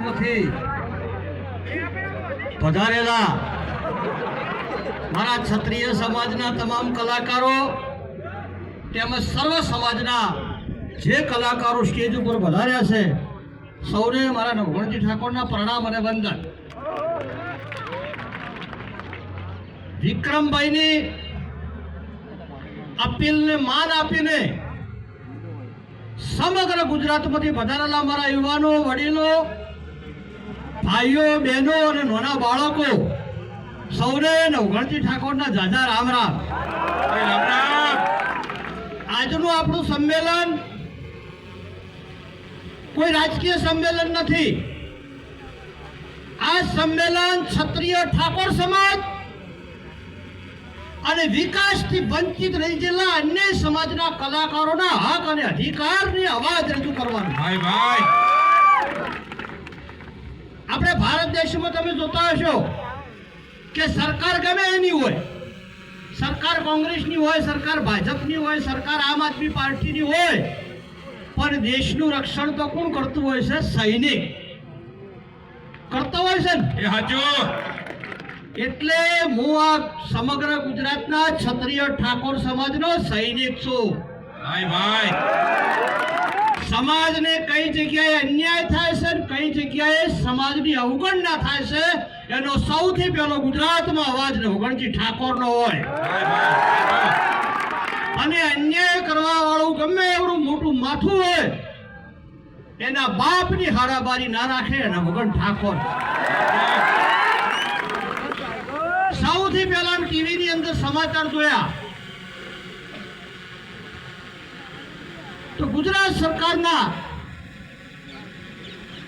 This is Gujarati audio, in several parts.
ગુજરાતમાંથી પધારેલા મારા ક્ષત્રિય સમાજના તમામ કલાકારો તેમજ સર્વ સમાજના જે કલાકારો સ્ટેજ ઉપર પધાર્યા છે સૌને મારા નવઘણજી ઠાકોરના પ્રણામ અને વંદન. વિક્રમભાઈની અપીલને માન આપીને સમગ્ર ગુજરાતમાંથી પધારેલા મારા યુવાનો, વડીલો, ભાઈઓ, બહેનો અને નાના બાળકો સૌને નવઘણજી ઠાકોરના જાજા રામ રામ. આજનું આપણું સંમેલન કોઈ રાજકીય સંમેલન નથી. આ સંમેલન ક્ષત્રિય ઠાકોર સમાજ અને વિકાસથી વંચિત રહી ગયેલા અન્ય સમાજના કલાકારોના હક અને અધિકારની અવાજ રજૂ કરવાનો. આપણે ભારત દેશમાં તમે જોતા હશો કે સરકાર ગમે એની હોય, સરકાર કોંગ્રેસની હોય, સરકાર ભાજપની હોય, સરકાર આમ આદમી પાર્ટીની હોય, પણ દેશનું રક્ષણ તો કોણ કરતું હોય છે? સૈનિક કરતો હોય છે ને. એ હાચો. એટલે હું આ સમગ્ર ગુજરાતના ક્ષત્રિય ઠાકોર સમાજનો સૈનિક છું. સમાજને કઈ જગ્યાએ અન્યાય થાય છે, કઈ જગ્યાએ સમાજની અવગણના થાય છે, એનો સૌથી પહેલો ગુજરાતમાં અવાજ નવઘણજી ઠાકોરનો હોય. અને અન્યાય કરવા વાળું ગમે એવડું મોટું માથું હોય એના બાપની હારાબારી ના રાખે નવઘણ ઠાકોર. સૌથી પહેલા ટીવી ની અંદર સમાચાર જોયા તો ગુજરાત સરકારના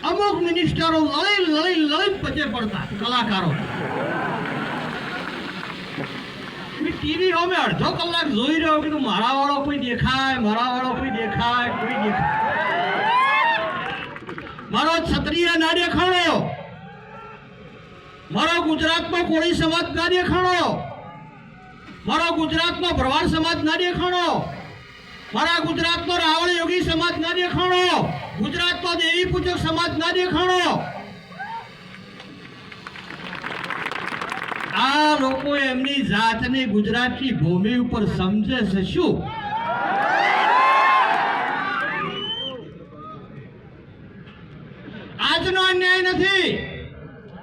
અમુક મિનિસ્ટરો લડી પજે પડતા કલાકારો. ટીવી અમે અડધો કલાક જોઈ રહ્યો કે મારા વાળો કોઈ દેખાય, મારા વાળો કોઈ દેખાય, કોઈ દેખાય. મારો ક્ષત્રિય ના દેખાણો, મારો ગુજરાતમાં કોળી સમાજ ના દેખાણો, મારો ગુજરાતમાં ભરવાડ સમાજ ના દેખાણો, મારા ગુજરાતનો રાવણ યોગી સમાજ ના દેખાણો, ગુજરાતનો દેવી પૂજક સમાજ ના દેખાણો. આ લોકો એમની જાતને ગુજરાતની ભૂમિ ઉપર સમજે છે શું? આજનો અન્યાય નથી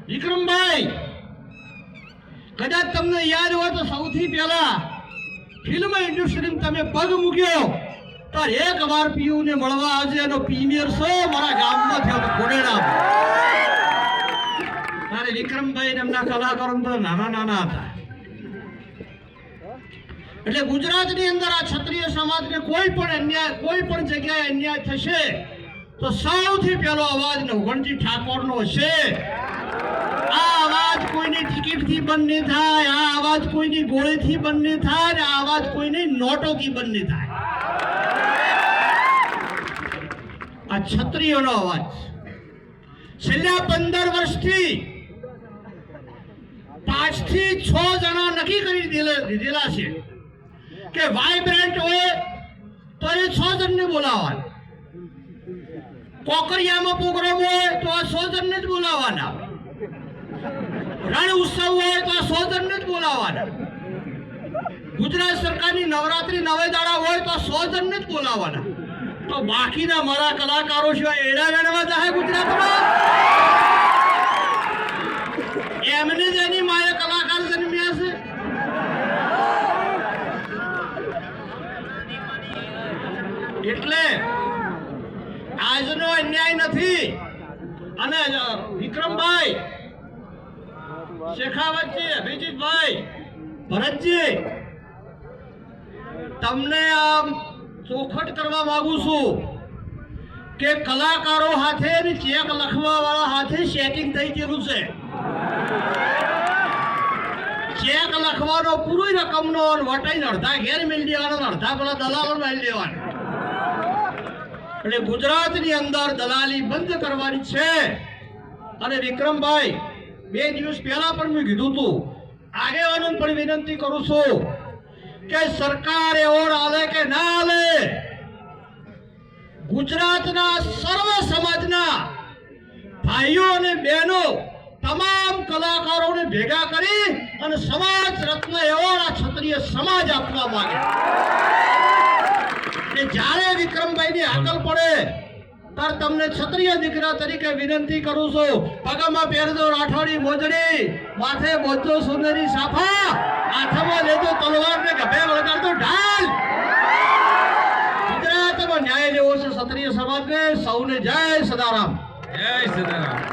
વિક્રમભાઈ. કદાચ તમને યાદ હોય તો સૌથી પહેલા ફિલ્મ ઇન્ડસ્ટ્રીમાં તમે પગ મૂક્યો તો એક વાર પીયુ ને મળવા આવજે. એનો પ્રીમિયર શો મારા ગામમાં થયો હતો ખોડેડા. મારે વિક્રમભાઈ એમના કલાકારો તો નાના નાના હતા. એટલે ગુજરાતની અંદર આ ક્ષત્રિય સમાજને કોઈ પણ અન્યાય, કોઈ પણ જગ્યાએ અન્યાય થશે તો સૌથી પહેલો અવાજ નવઘણજી ઠાકોરનો છે. આ અવાજ કોઈની ટિકિટથી બંધ નહીં થાય, આ અવાજ કોઈની ગોળીથી બંધ નહીં થાય, આ અવાજ કોઈની નોટોથી બંધ નહીં થાય. આ ક્ષત્રિયોનો અવાજ છેલ્લા 15 વર્ષથી 5 થી 6 જણા નક્કી કરી દીધેલા છે કે વાઇબ્રન્ટ હોય તો એ 6 જણને બોલાવવાના, કોકરિયામાં પ્રોગ્રામ હોય તો આ 100 જણને જ બોલાવવાના, રણ ઉત્સવ હોય તો આ 100 જણને જ બોલાવવાના, ગુજરાત સરકારની નવરાત્રી 9 દાડા હોય તો 100 જણને જ બોલાવવાના. તો બાકીના મારા કલાકારો સિવાય એડા વેણવા જાય ગુજરાતમાં? એમને જ એની માએ કલાકાર જન્મ્યા છે. એટલે આજનો અન્યાય નથી. અને વિક્રમભાઈ, શેખાવતજી, અભિજીતભાઈ, ભરતજી, તમને આમ ચોખટ કરવા માંગુ છું કે કલાકારો હાથે ચેક લખવા વાળા હાથે સેટિંગ થઈ ગયેલું છે. ચેક લખવાનો પૂરી રકમનો વટાઈને અડધા ઘેર મેળવી દેવાનો, અડધા પેલા દલાલો મેળવી દેવાનો. એટલે ગુજરાતની અંદર દલાલી બંધ કરવાની છે. અને વિક્રમભાઈ, 2 દિવસ પહેલા પણ મેં કીધું હતું, આગેવાનોને પણ વિનંતી કરું છું કે સરકાર એવોર્ડ આલે કે ના આલે, ગુજરાતના સર્વ સમાજના ભાઈઓ અને બહેનો તમામ કલાકારોને ભેગા કરી અને સમાજ રત્ન એવોર્ડ આ ક્ષત્રિય સમાજ આપવા માંગે કે જ્યારે વિક્રમભાઈની હાકલ પડે ત્યારે તમને ક્ષત્રિય દીકરા તરીકે વિનંતી કરું છું, પગમાં પહેરજો રાઠોડી મોજડી, માથે બોધજો સુનેરી સાફા, હાથમાં લેજો તલવાર ને ગભે વળગાડજો ઢાલ. ગુજરાતમાં ન્યાય લેવો છે ક્ષત્રિય સમાજને. સૌને જય સદારામ. જય સદારામ.